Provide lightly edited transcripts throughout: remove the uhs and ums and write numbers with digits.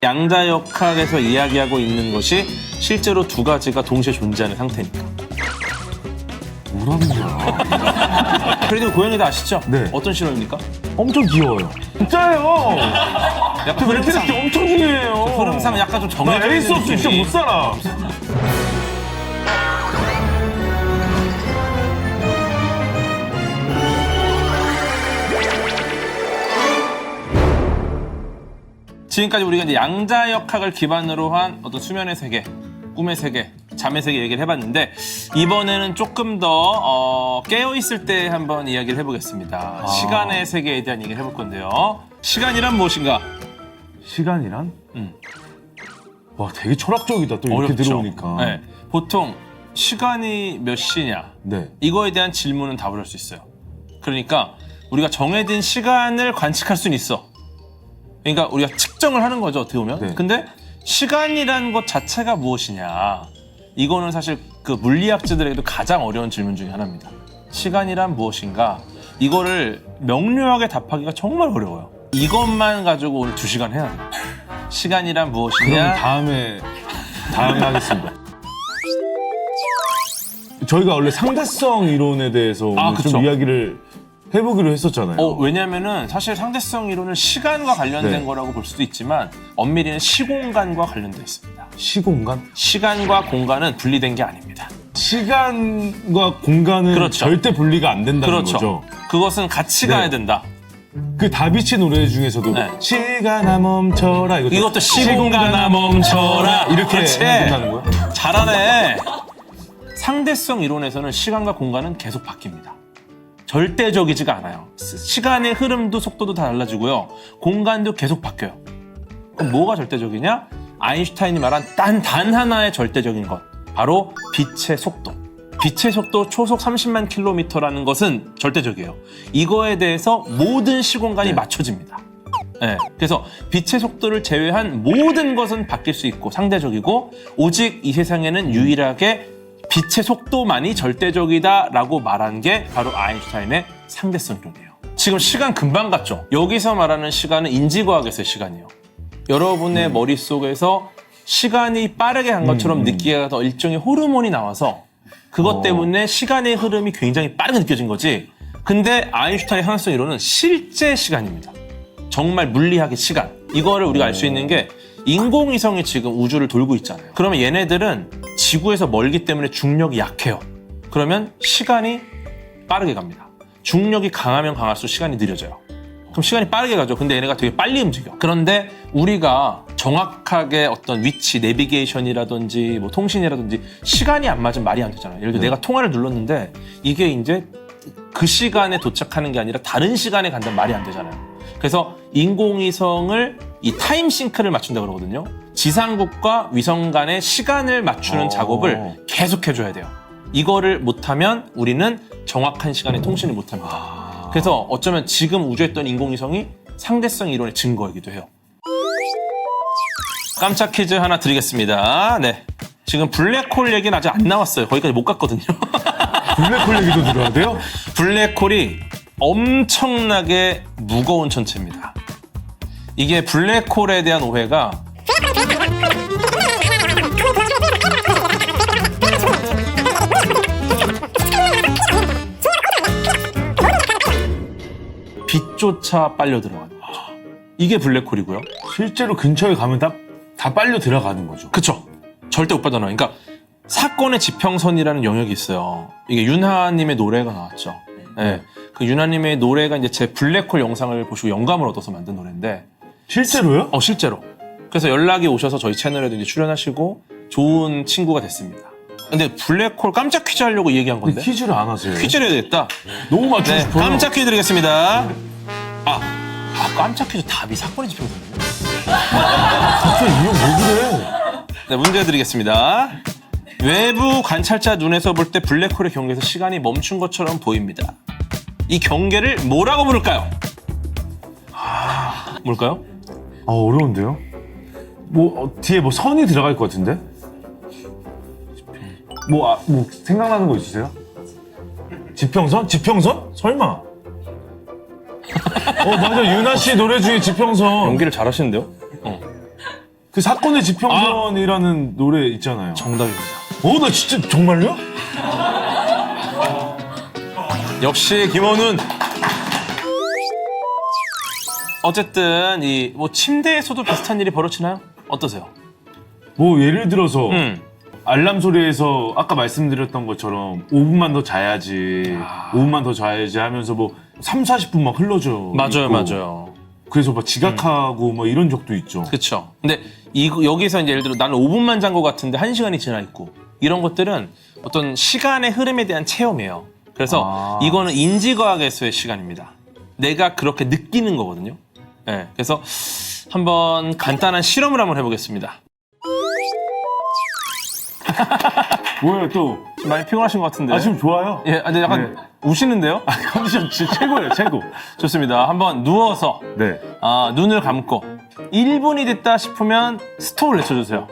양자역학에서 이야기하고 있는 것이 실제로 두 가지가 동시에 존재하는 상태니까. 뭐랍니까? 그래도 고양이도 아시죠? 네. 어떤 실험입니까? 엄청 귀여워요. 진짜예요. 약간 왜 이렇게 엄청 귀해요. 흐름상 약간 좀 나 정해져 에이스 있는 없이 진짜 느낌이. 못 살아. 지금까지 우리가 이제 양자역학을 기반으로 한 어떤 수면의 세계, 꿈의 세계, 잠의 세계 얘기를 해봤는데 이번에는 조금 더 깨어있을 때 한번 이야기를 해보겠습니다. 시간의 세계에 대한 얘기를 해볼 건데요. 시간이란 무엇인가? 시간이란? 와, 되게 철학적이다. 또 이렇게 어렵죠. 들어오니까. 네. 보통 시간이 몇 시냐 네. 이거에 대한 질문은 답을 할 수 있어요. 그러니까 우리가 정해진 시간을 관측할 수는 있어. 그러니까 우리가 측정을 하는 거죠, 어떻게 보면. 네. 근데 시간이라는 것 자체가 무엇이냐. 이거는 사실 그 물리학자들에게도 가장 어려운 질문 중에 하나입니다. 시간이란 무엇인가? 이거를 명료하게 답하기가 정말 어려워요. 이것만 가지고 오늘 2시간 해야 돼요. 시간이란 그럼 무엇이냐? 다음에 하겠습니다. 저희가 원래 상대성 이론에 대해서 오늘 그쵸. 좀 이야기를 해보기로 했었잖아요. 왜냐면은 사실 상대성 이론은 시간과 관련된 네. 거라고 볼 수도 있지만 엄밀히는 시공간과 관련돼 있습니다. 시공간? 시간과 공간은 분리된 게 아닙니다. 시간과 공간은 그렇죠. 절대 분리가 안 된다는 그렇죠. 거죠. 그것은 같이 네. 가야 된다. 그 다비치 노래 중에서도 네. 시간아 멈춰라 이것도 시공간아 멈춰라. 이렇게 그렇지. 된다는 거야? 잘하네. 상대성 이론에서는 시간과 공간은 계속 바뀝니다. 절대적이지가 않아요. 시간의 흐름도 속도도 다 달라지고요. 공간도 계속 바뀌어요. 그럼 뭐가 절대적이냐? 아인슈타인이 말한 단 하나의 절대적인 것. 바로 빛의 속도. 빛의 속도 초속 30만 킬로미터라는 것은 절대적이에요. 이거에 대해서 모든 시공간이 맞춰집니다. 네, 그래서 빛의 속도를 제외한 모든 것은 바뀔 수 있고 상대적이고 오직 이 세상에는 유일하게 빛의 속도만이 절대적이다라고 말한 게 바로 아인슈타인의 상대성 이론이에요. 지금 시간 금방 갔죠? 여기서 말하는 시간은 인지과학에서의 시간이에요. 여러분의 머릿속에서 시간이 빠르게 간 것처럼 느끼게 하던 일종의 호르몬이 나와서 그것 때문에 시간의 흐름이 굉장히 빠르게 느껴진 거지. 근데 아인슈타인의 상대성 이론은 실제 시간입니다. 정말 물리학의 시간. 이거를 우리가 알 수 있는 게 인공위성이 지금 우주를 돌고 있잖아요. 그러면 얘네들은 지구에서 멀기 때문에 중력이 약해요. 그러면 시간이 빠르게 갑니다. 중력이 강하면 강할수록 시간이 느려져요. 그럼 시간이 빠르게 가죠. 근데 얘네가 되게 빨리 움직여. 그런데 우리가 정확하게 어떤 위치, 내비게이션이라든지 뭐 통신이라든지 시간이 안 맞으면 말이 안 되잖아요. 예를 들어 내가 통화를 눌렀는데 이게 이제 그 시간에 도착하는 게 아니라 다른 시간에 간다면 말이 안 되잖아요. 그래서 인공위성을 이 타임싱크를 맞춘다고 그러거든요. 지상국과 위성 간의 시간을 맞추는 작업을 계속 해줘야 돼요. 이거를 못하면 우리는 정확한 시간에 통신을 못합니다. 그래서 어쩌면 지금 우주에 있던 인공위성이 상대성 이론의 증거이기도 해요. 깜짝 퀴즈 하나 드리겠습니다. 네, 지금 블랙홀 얘기는 아직 안 나왔어요. 거기까지 못 갔거든요. 블랙홀 얘기도 들어야 돼요? 블랙홀이 엄청나게 무거운 천체입니다. 이게 블랙홀에 대한 오해가 빛조차 빨려 들어가는 거죠. 이게 블랙홀이고요. 실제로 근처에 가면 다 빨려 들어가는 거죠. 그쵸? 절대 못 빠져나와요. 그러니까 사건의 지평선이라는 영역이 있어요. 이게 윤하님의 노래가 나왔죠. 네. 그 윤하님의 노래가 이제 제 블랙홀 영상을 보시고 영감을 얻어서 만든 노래인데 실제로요? 실제로. 그래서 연락이 오셔서 저희 채널에도 이제 출연하시고 좋은 친구가 됐습니다. 근데 블랙홀 깜짝 퀴즈 하려고 얘기한 건데 퀴즈를 안 하세요. 퀴즈를 해야 되겠다. 너무 맞추고 네, 싶어요. 깜짝 퀴즈 드리겠습니다. 깜짝 퀴즈 답이 사건의 지평선이에요. 갑자기 이거 왜 그래? 네, 문제 드리겠습니다. 외부 관찰자 눈에서 볼 때 블랙홀의 경계에서 시간이 멈춘 것처럼 보입니다. 이 경계를 뭐라고 부를까요? 뭘까요? 어려운데요? 뒤에 선이 들어갈 것 같은데? 생각나는 거 있으세요? 지평선? 지평선? 설마? 맞아. 유나 씨 노래 중에 지평선. 연기를 잘하시는데요? 그 사건의 지평선이라는 노래 있잖아요. 정답입니다. 나 진짜 정말요? 역시 김원훈. 어쨌든 이 뭐 침대에서도 비슷한 일이 벌어지나요? 어떠세요? 뭐 예를 들어서 음. 알람 소리에서 아까 말씀드렸던 것처럼 5분만 더 자야지, 5분만 더 자야지 하면서 뭐 3, 40분 막 흘러져. 맞아요, 있고. 맞아요. 그래서 막 지각하고 뭐 이런 적도 있죠. 그렇죠. 근데 여기서 이제 예를 들어 나는 5분만 잔 것 같은데 1시간이 지나 있고 이런 것들은 어떤 시간의 흐름에 대한 체험이에요. 그래서 이거는 인지과학에서의 시간입니다. 내가 그렇게 느끼는 거거든요. 네, 그래서 한번 간단한 실험을 한번 해보겠습니다. 뭐예요 또? 많이 피곤하신 것 같은데. 지금 좋아요? 예, 근데 약간 네. 우시는데요? 컨디션 진짜 최고예요, 최고. 좋습니다. 한번 누워서 네. 눈을 감고 1분이 됐다 싶으면 스톱을 외쳐주세요.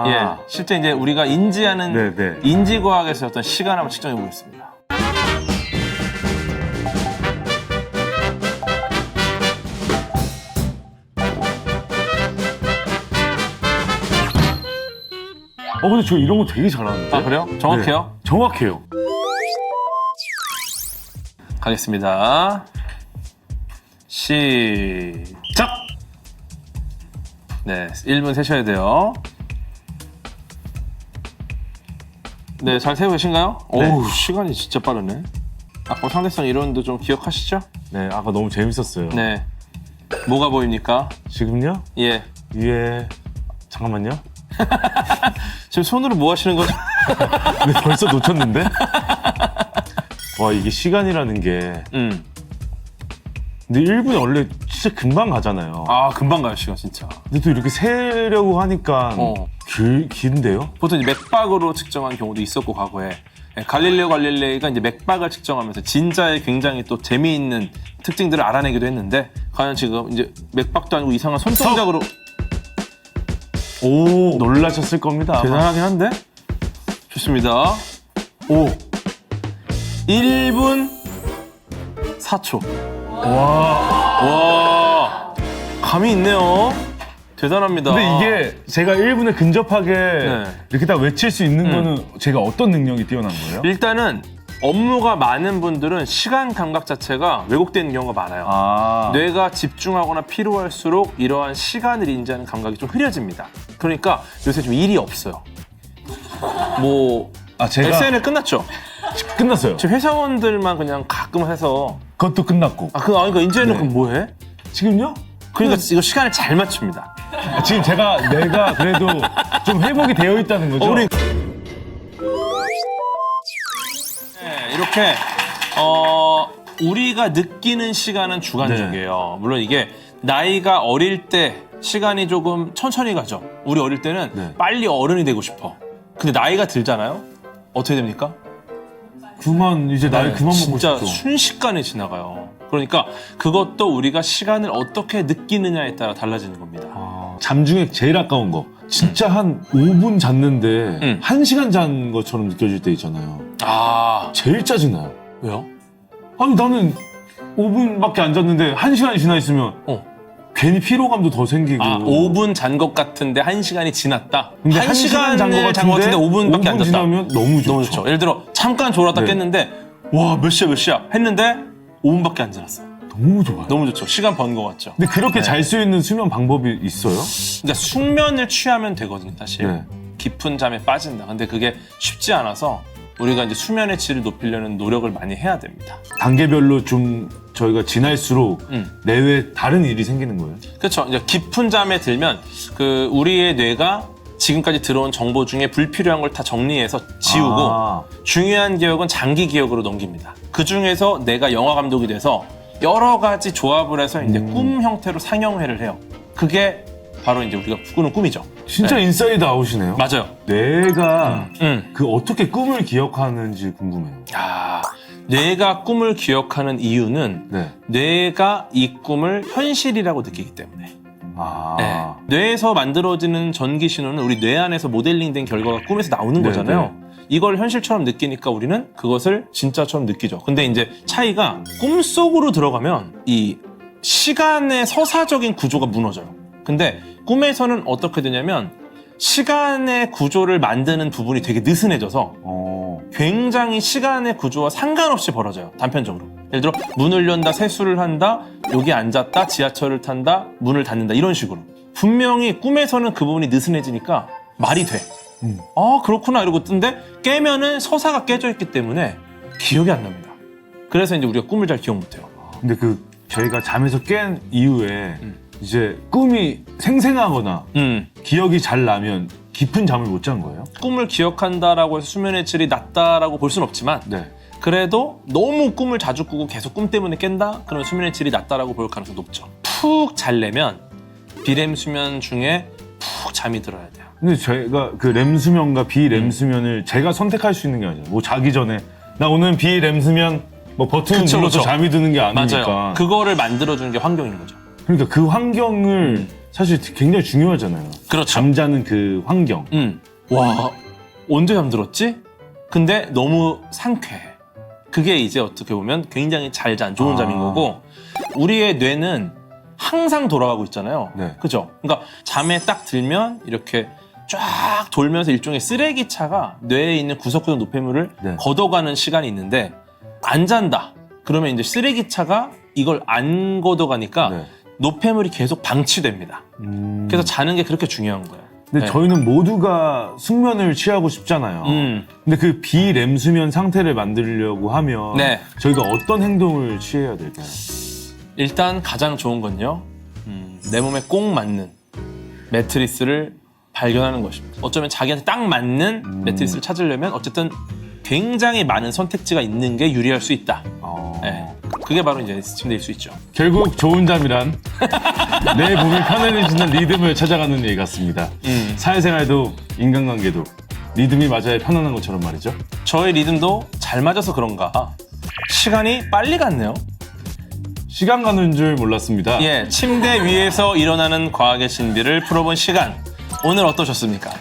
예, 실제 이제 우리가 인지하는 네. 인지과학에서 어떤 시간 한번 측정해 보겠습니다. 근데 저 이런 거 되게 잘하는데. 그래요? 정확해요? 네, 정확해요. 가겠습니다. 시작! 네, 1분 세셔야 돼요. 네, 잘 세고 계신가요? 네. 오우, 시간이 진짜 빠르네. 아까 상대성 이론도 좀 기억하시죠? 네, 아까 너무 재밌었어요. 네. 뭐가 보입니까? 지금요? 예. 위에 잠깐만요. 지금 손으로 뭐 하시는 거죠? 근데 벌써 놓쳤는데? 와, 이게 시간이라는 게. 근데 1분이 원래 진짜 금방 가잖아요. 금방 가요, 시간 진짜. 근데 또 이렇게 세려고 하니까 긴데요? 보통 이제 맥박으로 측정한 경우도 있었고, 과거에. 예, 갈릴레이가 이제 맥박을 측정하면서 진짜의 굉장히 또 재미있는 특징들을 알아내기도 했는데, 과연 지금 이제 맥박도 아니고 이상한 손동작으로. 오, 놀라셨을 겁니다. 아마. 대단하긴 한데? 좋습니다. 1분 4초. 와, 감이 있네요. 대단합니다. 근데 이게 제가 1분에 근접하게 이렇게 다 외칠 수 있는 거는 제가 어떤 능력이 뛰어난 거예요? 일단은 업무가 많은 분들은 시간 감각 자체가 왜곡되는 경우가 많아요. 뇌가 집중하거나 피로할수록 이러한 시간을 인지하는 감각이 좀 흐려집니다. 그러니까 요새 좀 일이 없어요. 뭐 제가 SNL 끝났죠? 끝났어요. 지금 회사원들만 그냥 가끔 해서 그것도 끝났고. 그러니까 이제는 네. 그럼 뭐해? 지금요? 그러니까 이거 시간을 잘 맞춥니다. 지금 내가 그래도 좀 회복이 되어 있다는 거죠? 네, 이렇게 우리가 느끼는 시간은 주관적이에요. 물론 이게 나이가 어릴 때 시간이 조금 천천히 가죠. 우리 어릴 때는 빨리 어른이 되고 싶어. 근데 나이가 들잖아요. 어떻게 됩니까? 이제 나이 그만 먹고 진짜 싶어. 순식간에 지나가요. 그러니까 그것도 우리가 시간을 어떻게 느끼느냐에 따라 달라지는 겁니다. 잠 중에 제일 아까운 거. 진짜 한 5분 잤는데 1시간 잔 것처럼 느껴질 때 있잖아요. 제일 짜증나요. 왜요? 아니 나는 5분밖에 안 잤는데 1시간이 지나 있으면 괜히 피로감도 더 생기고. 5분 잔 것 같은데 1시간이 지났다? 근데 1시간을 잔 것 같은데 5분밖에 안 잤다? 지나면 너무 좋죠. 너무 좋죠. 예를 들어 잠깐 졸았다 깼는데 와, 몇 시야 했는데 5분밖에 안 지났어. 너무 좋아요. 너무 좋죠. 시간 번 것 같죠. 근데 그렇게 잘 수 있는 수면 방법이 있어요? 그러니까 숙면을 취하면 되거든요, 사실. 깊은 잠에 빠진다. 근데 그게 쉽지 않아서 우리가 이제 수면의 질을 높이려는 노력을 많이 해야 됩니다. 단계별로 좀 저희가 지날수록 내외에 다른 일이 생기는 거예요? 그렇죠. 이제 깊은 잠에 들면 그 우리의 뇌가 지금까지 들어온 정보 중에 불필요한 걸 다 정리해서 지우고 중요한 기억은 장기 기억으로 넘깁니다. 그 중에서 내가 영화 감독이 돼서 여러 가지 조합을 해서 이제 꿈 형태로 상영회를 해요. 그게 바로 이제 우리가 꾸는 꿈이죠. 진짜 인사이드 아웃이네요. 맞아요. 뇌가 그 어떻게 꿈을 기억하는지 궁금해요. 뇌가 꿈을 기억하는 이유는 뇌가 이 꿈을 현실이라고 느끼기 때문에. 뇌에서 만들어지는 전기 신호는 우리 뇌 안에서 모델링된 결과가 꿈에서 나오는 거잖아요. 이걸 현실처럼 느끼니까 우리는 그것을 진짜처럼 느끼죠. 근데 이제 차이가 꿈속으로 들어가면 이 시간의 서사적인 구조가 무너져요. 근데 꿈에서는 어떻게 되냐면 시간의 구조를 만드는 부분이 되게 느슨해져서 굉장히 시간의 구조와 상관없이 벌어져요. 단편적으로. 예를 들어 문을 연다, 세수를 한다, 여기 앉았다, 지하철을 탄다, 문을 닫는다 이런 식으로. 분명히 꿈에서는 그 부분이 느슨해지니까 말이 돼. 아 그렇구나 이러고 뜨는데 깨면은 서사가 깨져 있기 때문에 기억이 안 납니다. 그래서 이제 우리가 꿈을 잘 기억 못해요. 근데 그 저희가 잠에서 깬 이후에 이제 꿈이 생생하거나 기억이 잘 나면 깊은 잠을 못 잔 거예요? 꿈을 기억한다라고 해서 수면의 질이 낮다라고 볼 수는 없지만 네. 그래도 너무 꿈을 자주 꾸고 계속 꿈 때문에 깬다? 그러면 수면의 질이 낮다라고 볼 가능성이 높죠. 푹 잘려면 비렘 수면 중에 푹 잠이 들어야 돼요. 근데 제가 그 렘 수면과 비렘 수면을 제가 선택할 수 있는 게 아니에요. 뭐 자기 전에 나 오늘 비렘 수면 뭐 버튼 그쵸, 눌러서 그쵸. 잠이 드는 게 아니니까. 맞아요. 그거를 만들어주는 게 환경인 거죠. 그러니까 그 환경을 사실 굉장히 중요하잖아요. 그렇죠. 잠자는 그 환경. 와, 언제 잠들었지? 근데 너무 상쾌해. 그게 이제 어떻게 보면 굉장히 잘 잔 좋은 잠인 거고 우리의 뇌는 항상 돌아가고 있잖아요. 네. 그죠? 그러니까 잠에 딱 들면 이렇게 쫙 돌면서 일종의 쓰레기차가 뇌에 있는 구석구석 노폐물을 네. 걷어가는 시간이 있는데 안 잔다. 그러면 이제 쓰레기차가 이걸 안 걷어가니까 네. 노폐물이 계속 방치됩니다. 그래서 자는 게 그렇게 중요한 거예요. 근데 네. 저희는 모두가 숙면을 취하고 싶잖아요. 근데 그 비렘 수면 상태를 만들려고 하면 네. 저희가 어떤 행동을 취해야 될까요? 일단 가장 좋은 건요. 내 몸에 꼭 맞는 매트리스를 발견하는 것입니다. 어쩌면 자기한테 딱 맞는 매트리스를 찾으려면 어쨌든 굉장히 많은 선택지가 있는 게 유리할 수 있다. 네. 그게 바로 이제 침대일 수 있죠. 결국 좋은 잠이란 내 몸이 편안해지는 리듬을 찾아가는 일 같습니다. 사회생활도 인간관계도 리듬이 맞아야 편안한 것처럼 말이죠. 저의 리듬도 잘 맞아서 그런가 시간이 빨리 갔네요. 시간 가는 줄 몰랐습니다. 예, 침대 위에서 일어나는 과학의 신비를 풀어본 시간. 오늘 어떠셨습니까?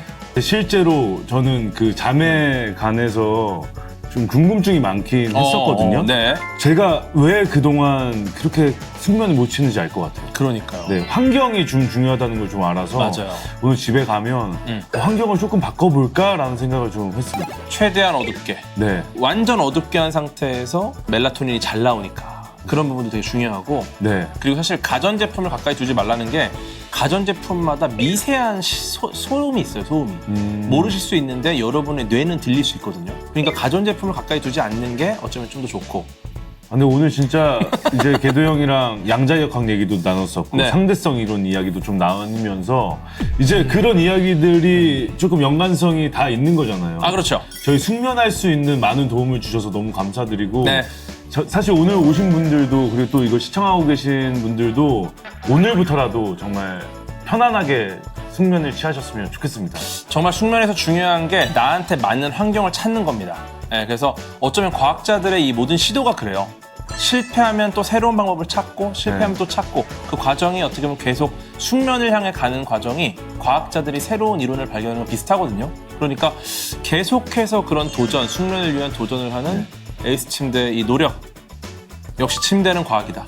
실제로 저는 그 잠에 관해서 좀 궁금증이 많긴 했었거든요. 네. 제가 왜 그동안 그렇게 숙면을 못 취는지 알 것 같아요. 그러니까요. 네, 환경이 좀 중요하다는 걸 좀 알아서 맞아요. 오늘 집에 가면 환경을 조금 바꿔볼까라는 생각을 좀 했습니다. 최대한 어둡게. 네, 완전 어둡게 한 상태에서 멜라토닌이 잘 나오니까 그런 부분도 되게 중요하고 네, 그리고 사실 가전제품을 가까이 두지 말라는 게 가전제품마다 미세한 소음이 있어요. 소음이. 모르실 수 있는데 여러분의 뇌는 들릴 수 있거든요. 그러니까 가전제품을 가까이 두지 않는 게 어쩌면 좀 더 좋고. 근데 오늘 진짜 이제 개도 형이랑 양자역학 얘기도 나눴었고 네. 상대성 이론 이야기도 좀 나누면서 이제 그런 이야기들이 조금 연관성이 다 있는 거잖아요. 아 그렇죠. 저희 숙면할 수 있는 많은 도움을 주셔서 너무 감사드리고 네. 사실 오늘 오신 분들도 그리고 또 이걸 시청하고 계신 분들도 오늘부터라도 정말 편안하게 숙면을 취하셨으면 좋겠습니다. 정말 숙면에서 중요한 게 나한테 맞는 환경을 찾는 겁니다. 네, 그래서 어쩌면 과학자들의 이 모든 시도가 그래요. 실패하면 또 새로운 방법을 찾고 실패하면 네. 또 찾고 그 과정이 어떻게 보면 계속 숙면을 향해 가는 과정이 과학자들이 새로운 이론을 발견하는 거 비슷하거든요. 그러니까 계속해서 그런 도전, 숙면을 위한 도전을 하는 에이스 침대의 이 노력. 역시 침대는 과학이다.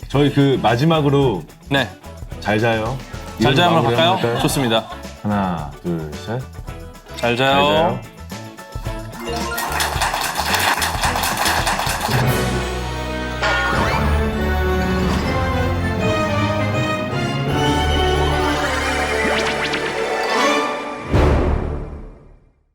저희 그 마지막으로 네, 잘 자요. 잘 자요 한번 마무리 갈까요? 한번 할까요? 좋습니다. 하나, 둘, 셋. 잘 잘 자요. 자요.